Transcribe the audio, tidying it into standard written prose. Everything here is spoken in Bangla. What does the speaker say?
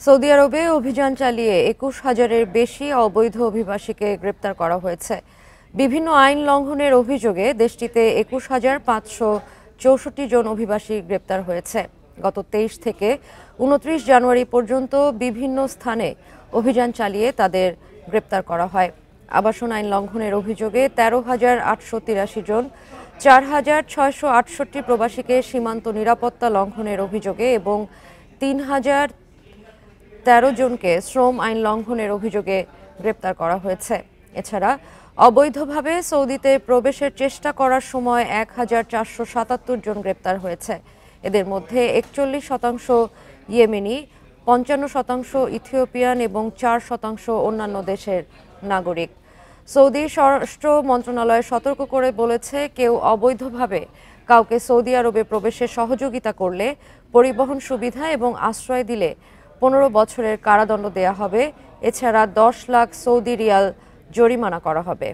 সৌদি আরবে অভিযান চালিয়ে ২১,০০০-এর বেশি অবৈধ অভিবাসীকে গ্রেপ্তার করা হয়েছে। বিভিন্ন আইন লঙ্ঘনের অভিযোগে দেশটিতে ২১,৫৬৪ জন অভিবাসী গ্রেপ্তার হয়েছে। গত ২৩ থেকে ২৯ জানুয়ারি পর্যন্ত বিভিন্ন স্থানে অভিযান চালিয়ে তাদের গ্রেপ্তার করা হয়। আবাসন আইন লঙ্ঘনের অভিযোগে ১৩,৮৮৩ জন, ৪,৬৬৮ প্রবাসীকে সীমান্ত নিরাপত্তা লঙ্ঘনের অভিযোগে এবং ৩,০১৩ জনকে শ্রম আইন লঙ্ঘনের অভিযোগে গ্রেপ্তার করা হয়েছে। এছাড়া অবৈধভাবে সৌদিতে প্রবেশের চেষ্টা করার সময় ১,৪৭৭ জন গ্রেপ্তার হয়েছে। এদের মধ্যে ৪১% ইয়েমেনি, ৫৫% ইথিওপিয়ান এবং ৪% অন্যান্য দেশের নাগরিক। সৌদি স্বরাষ্ট্র মন্ত্রণালয় সতর্ক করে বলেছে, কেউ অবৈধভাবে কাউকে সৌদি আরবে প্রবেশে সহযোগিতা করলে, পরিবহন সুবিধা এবং আশ্রয় দিলে ১৫ বছরের কারাদণ্ড দেয়া হবে। এছাড়া ১০ লাখ সৌদি রিয়াল জরিমানা করা হবে।